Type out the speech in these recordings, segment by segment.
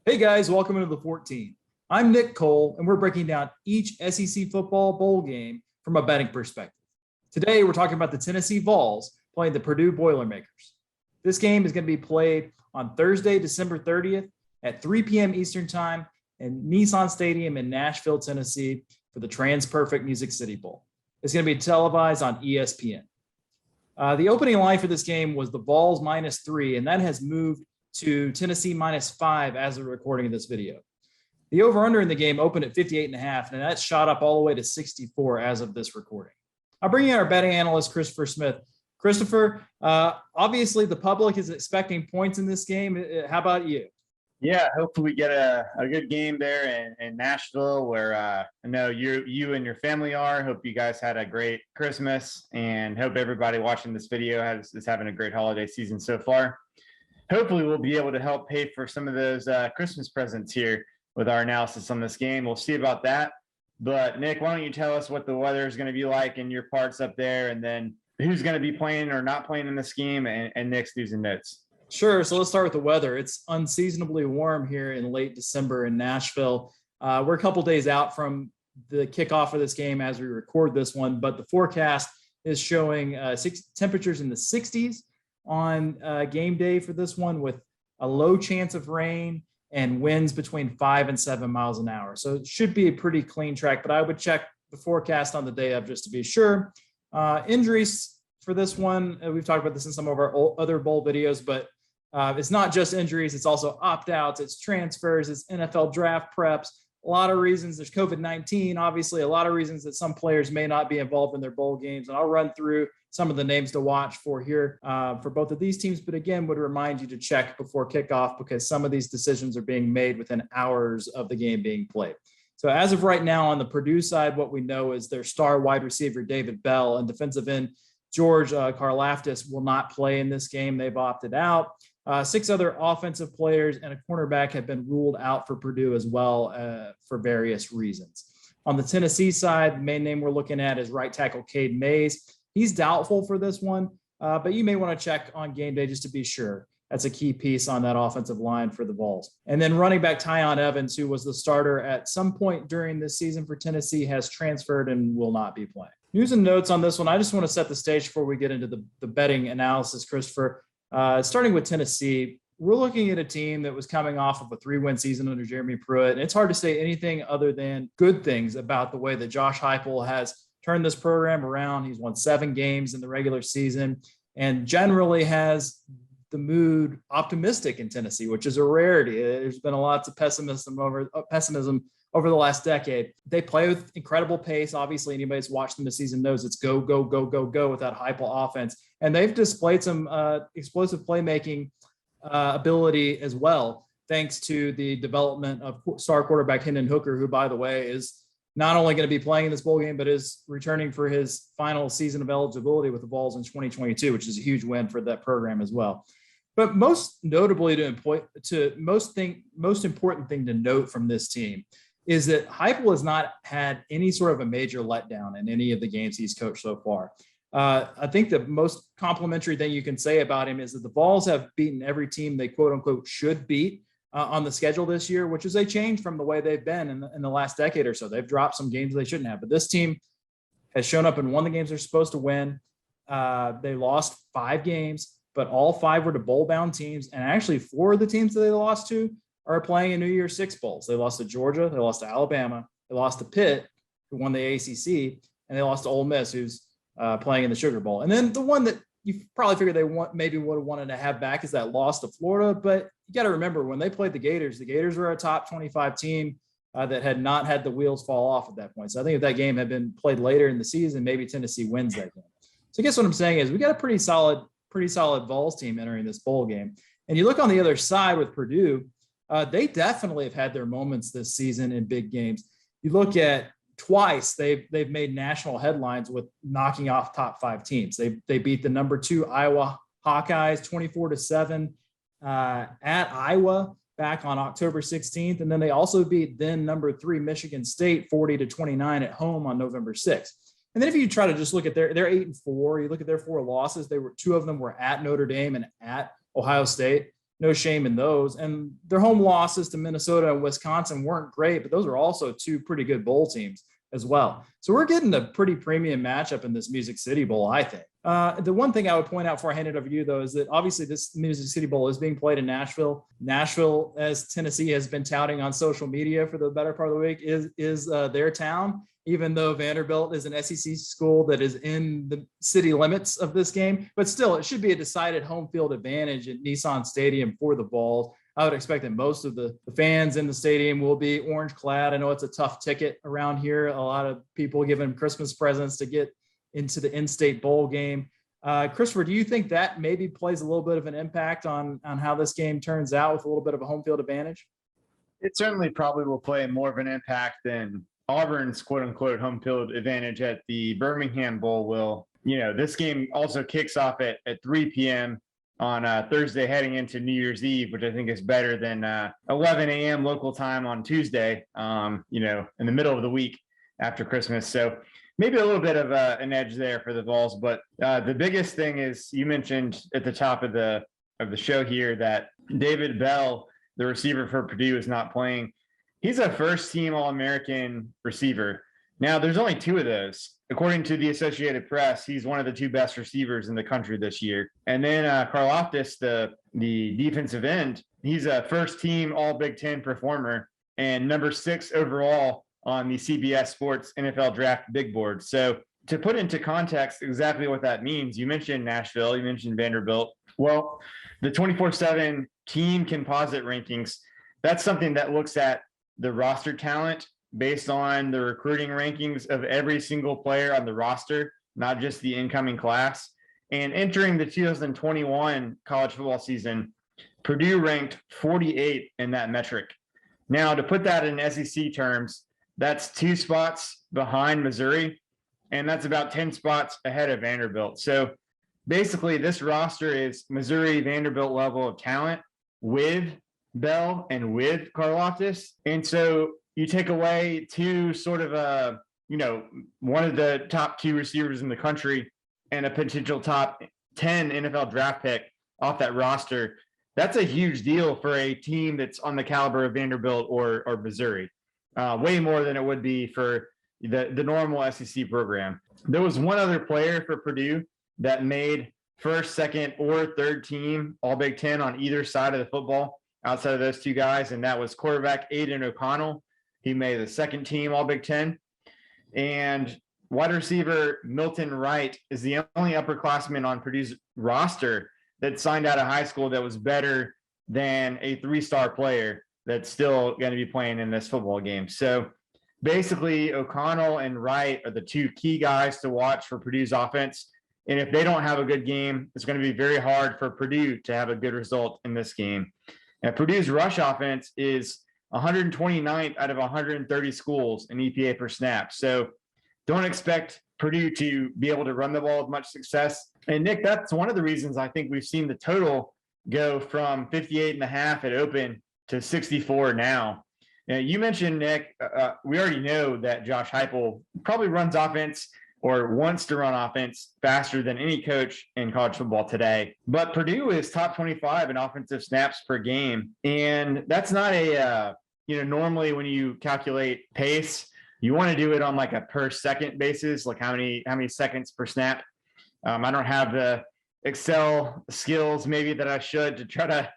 Hey guys, welcome into the 14. I'm Nick Cole, and we're breaking down each SEC football bowl game from a betting perspective. Today, we're talking about the Tennessee Vols playing the Purdue Boilermakers. This game is going to be played on Thursday, December 30th at 3 p.m. Eastern Time in Nissan Stadium in Nashville, Tennessee for the TransPerfect Music City Bowl. It's going to be televised on ESPN. The opening line for this game was the Vols -3, and that has moved to Tennessee -5 as of recording of this video. The over-under in the game opened at 58.5, and that's shot up all the way to 64 as of this recording. I'll bring in our betting analyst, Christopher Smith. Christopher, obviously the public is expecting points in this game. How about you? Yeah, hopefully we get a good game there in Nashville, where I know you and your family are. Hope you guys had a great Christmas, and hope everybody watching this video is having a great holiday season so far. Hopefully we'll be able to help pay for some of those Christmas presents here with our analysis on this game. We'll see about that. But Nick, why don't you tell us what the weather is going to be like in your parts up there, and then who's going to be playing or not playing in this game, and Nick's news and notes. Sure. So let's start with the weather. It's unseasonably warm here in late December in Nashville. We're a couple days out from the kickoff of this game as we record this one, but the forecast is showing temperatures in the 60s on game day for this one, with a low chance of rain and winds between 5 and 7 miles an hour. So it should be a pretty clean track, but I would check the forecast on the day of just to be sure. Injuries for this one, we've talked about this in some of our other bowl videos, but it's not just injuries. It's also opt-outs, it's transfers, it's NFL draft preps. A lot of reasons. There's COVID-19, obviously, a lot of reasons that some players may not be involved in their bowl games. And I'll run through some of the names to watch for here for both of these teams. But again, would remind you to check before kickoff, because some of these decisions are being made within hours of the game being played. So as of right now, on the Purdue side, what we know is their star wide receiver, David Bell, and defensive end George Karlaftis will not play in this game. They've opted out. 6 other offensive players and a cornerback have been ruled out for Purdue as well for various reasons. On the Tennessee side, the main name we're looking at is right tackle Cade Mays. He's doubtful for this one, but you may want to check on game day just to be sure. That's a key piece on that offensive line for the Vols. And then running back Tyon Evans, who was the starter at some point during this season for Tennessee, has transferred and will not be playing. News and notes on this one. I just want to set the stage before we get into the betting analysis, Christopher. Starting with Tennessee, we're looking at a team that was coming off of a 3-win season under Jeremy Pruitt. And it's hard to say anything other than good things about the way that Josh Heupel has turned this program around. He's won 7 games in the regular season and generally has the mood optimistic in Tennessee, which is a rarity. There's been a lot of pessimism over the last decade. They play with incredible pace. Obviously, anybody that's watched them this season knows it's go, go, go, go, go with that Heupel offense. And they've displayed some explosive playmaking ability as well, thanks to the development of star quarterback Hendon Hooker, who, by the way, is not only going to be playing in this bowl game, but is returning for his final season of eligibility with the Vols in 2022, which is a huge win for that program as well. But most notably, most important thing to note from this team is that Heupel has not had any sort of a major letdown in any of the games he's coached so far. I think the most complimentary thing you can say about him is that the Vols have beaten every team they quote unquote should beat on the schedule this year, which is a change from the way they've been in the last decade or so. They've dropped some games they shouldn't have, but this team has shown up and won the games they're supposed to win. They lost 5 games, but all 5 were to bowl-bound teams, and actually 4 of the teams that they lost to are playing in New Year's Six bowls. They lost to Georgia, they lost to Alabama, they lost to Pitt, who won the ACC, and they lost to Ole Miss, who's playing in the Sugar Bowl. And then the one that you probably figured they maybe would have wanted to have back is that loss to Florida. But you got to remember, when they played the Gators were a top 25 team that had not had the wheels fall off at that point. So I think if that game had been played later in the season, maybe Tennessee wins that game. So I guess what I'm saying is we got a pretty solid Vols team entering this bowl game. And you look on the other side with Purdue, they definitely have had their moments this season in big games. You look at twice they've made national headlines with knocking off top 5 teams. They beat the number 2 Iowa Hawkeyes 24-7 at Iowa back on October 16th. And then they also beat then number 3 Michigan State 40-29 at home on November 6th. And then if you try to just look at they're 8-4, you look at their 4 losses, 2 of them were at Notre Dame and at Ohio State. no shame in those. And their home losses to Minnesota and Wisconsin weren't great, but those are also two pretty good bowl teams as well. So we're getting a pretty premium matchup in this Music City Bowl, I think. The one thing I would point out before I hand it over to you, though, is that obviously this Music City Bowl is being played in Nashville. Nashville, as Tennessee has been touting on social media for the better part of the week, is their town, even though Vanderbilt is an SEC school that is in the city limits of this game. But still, it should be a decided home field advantage at Nissan Stadium for the Vols. I would expect that most of the fans in the stadium will be orange clad. I know it's a tough ticket around here. A lot of people giving Christmas presents to get into the in-state bowl game. Christopher, do you think that maybe plays a little bit of an impact on how this game turns out with a little bit of a home field advantage? It certainly probably will play more of an impact than Auburn's quote unquote home field advantage at the Birmingham Bowl will. This game also kicks off at 3 p.m. on Thursday heading into New Year's Eve, which I think is better than 11 a.m. local time on Tuesday, in the middle of the week after Christmas. So maybe a little bit of an edge there for the Vols. But the biggest thing is you mentioned at the top of the show here that David Bell, the receiver for Purdue, is not playing. He's a first-team All-American receiver. Now, there's only 2 of those. According to the Associated Press, he's one of the 2 best receivers in the country this year. And then Karlaftis, the defensive end, he's a first-team All-Big Ten performer and number 6 overall on the CBS Sports NFL Draft Big Board. So to put into context exactly what that means, you mentioned Nashville, you mentioned Vanderbilt. Well, the 24/7 team composite rankings, that's something that looks at the roster talent based on the recruiting rankings of every single player on the roster, not just the incoming class. And entering the 2021 college football season, Purdue ranked 48 in that metric. Now, to put that in SEC terms, that's 2 spots behind Missouri, and that's about 10 spots ahead of Vanderbilt. So basically, this roster is Missouri Vanderbilt level of talent with Bell and with Karlaftis. And so you take away 2 sort of one of the top 2 receivers in the country and a potential top 10 NFL draft pick off that roster. That's a huge deal for a team that's on the caliber of Vanderbilt or Missouri. Way more than it would be for the normal SEC program. There was one other player for Purdue that made first, second, or third team All Big Ten on either side of the football outside of those 2 guys, and that was quarterback Aiden O'Connell. He made the second team All Big Ten. And wide receiver Milton Wright is the only upperclassman on Purdue's roster that signed out of high school that was better than a 3-star player that's still going to be playing in this football game. So basically, O'Connell and Wright are the 2 key guys to watch for Purdue's offense. And if they don't have a good game, it's going to be very hard for Purdue to have a good result in this game. And Purdue's rush offense is 129th out of 130 schools in EPA per snap. So don't expect Purdue to be able to run the ball with much success. And Nick, that's one of the reasons I think we've seen the total go from 58.5 at open to 64 now. Now you mentioned, Nick, we already know that Josh Heupel probably runs offense or wants to run offense faster than any coach in college football today. But Purdue is top 25 in offensive snaps per game. And that's not a, normally when you calculate pace, you want to do it on like a per second basis, like how many seconds per snap. I don't have the Excel skills maybe that I should to try to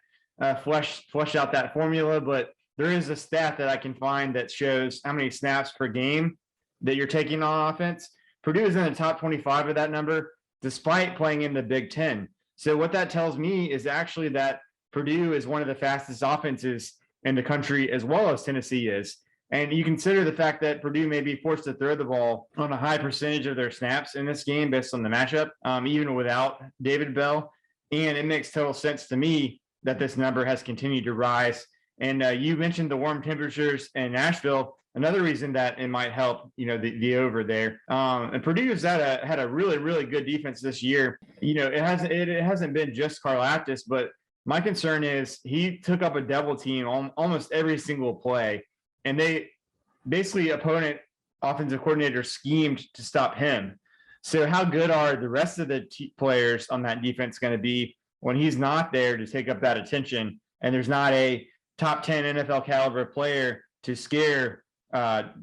flesh out that formula, but there is a stat that I can find that shows how many snaps per game that you're taking on offense. Purdue is in the top 25 of that number, despite playing in the Big Ten. So what that tells me is actually that Purdue is one of the fastest offenses in the country, as well as Tennessee is. And you consider the fact that Purdue may be forced to throw the ball on a high percentage of their snaps in this game based on the matchup, even without David Bell. And it makes total sense to me that this number has continued to rise. And you mentioned the warm temperatures in Nashville. Another reason that it might help, the over there. And Purdue has had a really, really good defense this year. It hasn't been just Karlaftis, but my concern is he took up a double team on almost every single play, and they basically opponent offensive coordinator schemed to stop him. So how good are the rest of the players on that defense going to be when he's not there to take up that attention? and there's not a top 10 NFL caliber player to scare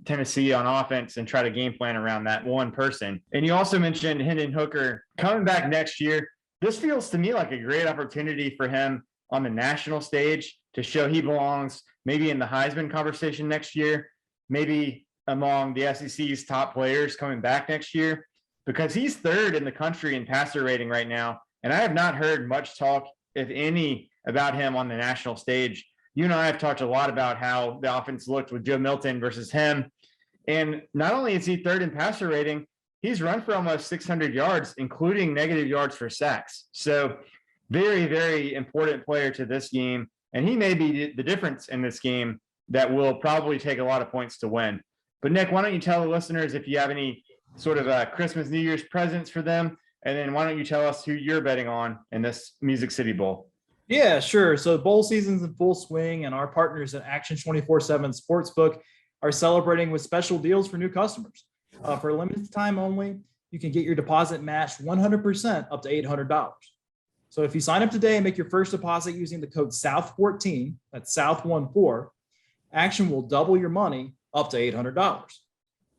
Tennessee on offense and try to game plan around that one person. And you also mentioned Hendon Hooker coming back next year. This feels to me like a great opportunity for him on the national stage to show he belongs maybe in the Heisman conversation next year, maybe among the SEC's top players coming back next year, because he's third in the country in passer rating right now. And I have not heard much talk, if any, about him on the national stage. You and I have talked a lot about how the offense looked with Joe Milton versus him. And not only is he third in passer rating, he's run for almost 600 yards, including negative yards for sacks. So very, very important player to this game. And he may be the difference in this game that will probably take a lot of points to win. But Nick, why don't you tell the listeners if you have any sort of Christmas, New Year's presents for them? And then why don't you tell us who you're betting on in this Music City Bowl? Yeah, sure. So bowl season's in full swing, and our partners at Action 24/7 Sportsbook are celebrating with special deals for new customers. For a limited time only, you can get your deposit matched 100% up to $800. So if you sign up today and make your first deposit using the code SOUTH14, that's SOUTH14, Action will double your money up to $800.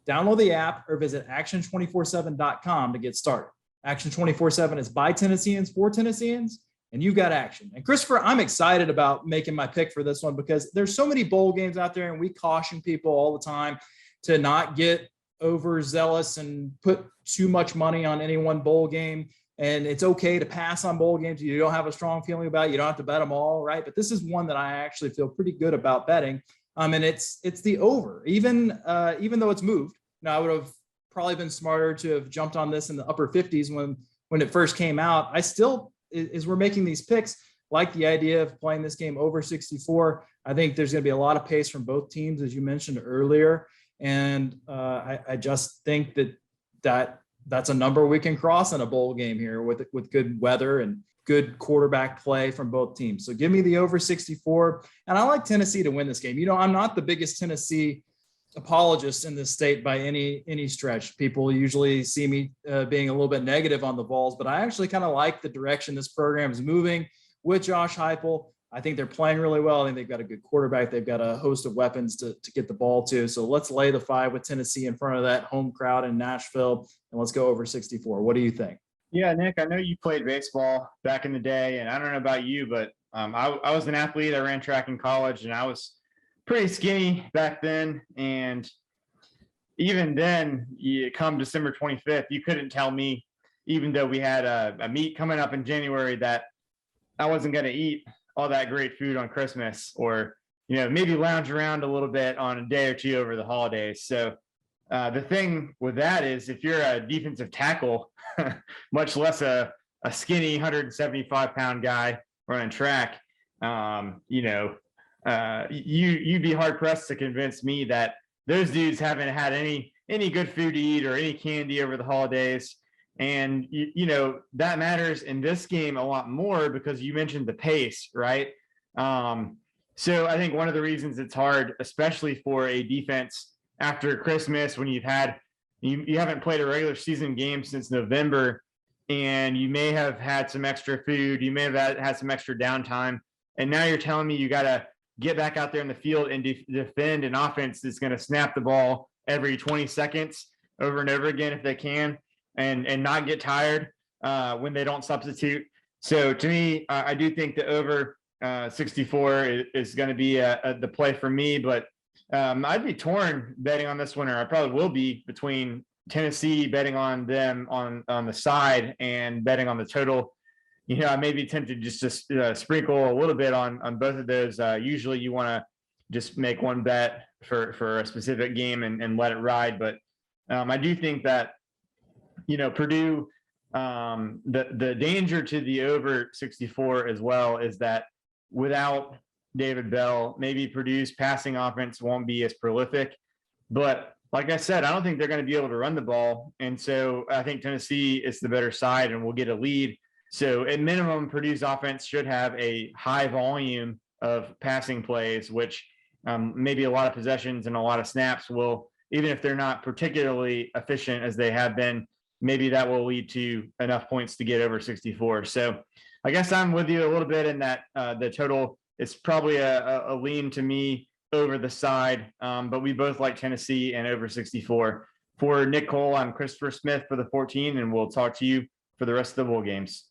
Download the app or visit action247.com to get started. Action 24/7 is by Tennesseans for Tennesseans, and you've got Action. And Christopher, I'm excited about making my pick for this one because there's so many bowl games out there, and we caution people all the time to not get overzealous and put too much money on any one bowl game. And it's okay to pass on bowl games you don't have a strong feeling about. You don't have to bet them all, right? But this is one that I actually feel pretty good about betting. And it's the over, even though it's moved. Now, I would have probably been smarter to have jumped on this in the upper 50s when it first came out. I still, as we're making these picks, like the idea of playing this game over 64. I think there's going to be a lot of pace from both teams, as you mentioned earlier. And I just think that's a number we can cross in a bowl game here with good weather and good quarterback play from both teams. So give me the over 64. And I like Tennessee to win this game. You know, I'm not the biggest Tennessee apologist in this state by any stretch. People usually see me being a little bit negative on the Vols, but I actually kind of like the direction this program is moving with Josh Heupel. I think they're playing really well. I think they've got a good quarterback. They've got a host of weapons to get the ball to. So let's lay the 5 with Tennessee in front of that home crowd in Nashville, and let's go over 64. What do you think? Yeah, Nick, I know you played baseball back in the day, and I don't know about you, but I was an athlete. I ran track in college, and I was pretty skinny back then. And even then, come December 25th, you couldn't tell me, even though we had a meet coming up in January, that I wasn't going to eat all that great food on Christmas, or, you know, maybe lounge around a little bit on a day or two over the holidays. So the thing with that is, if you're a defensive tackle, much less a skinny 175-pound guy running track, you'd be hard pressed to convince me that those dudes haven't had any good food to eat or any candy over the holidays. And, that matters in this game a lot more because you mentioned the pace, right? So I think one of the reasons it's hard, especially for a defense after Christmas, when you haven't played a regular season game since November, and you may have had some extra food, you may have had some extra downtime, and now you're telling me you got to get back out there in the field and defend an offense that's going to snap the ball every 20 seconds over and over again if they can, and not get tired when they don't substitute. So to me, I do think the over 64 is going to be the play for me, but I'd be torn betting on this one, or I probably will be, between Tennessee betting on them on the side and betting on the total. I may be tempted just to sprinkle a little bit on both of those. Usually you want to just make one bet for a specific game and let it ride. But I do think that, Purdue, the danger to the over 64 as well is that without David Bell, maybe Purdue's passing offense won't be as prolific. But like I said, I don't think they're going to be able to run the ball. And so I think Tennessee is the better side and will get a lead. So at minimum, Purdue's offense should have a high volume of passing plays, which maybe a lot of possessions and a lot of snaps will, even if they're not particularly efficient as they have been, maybe that will lead to enough points to get over 64. So I guess I'm with you a little bit in that the total it's probably a lean to me over the side, but we both like Tennessee and over 64. For Nick Cole, I'm Christopher Smith for the 14, and we'll talk to you for the rest of the bowl games.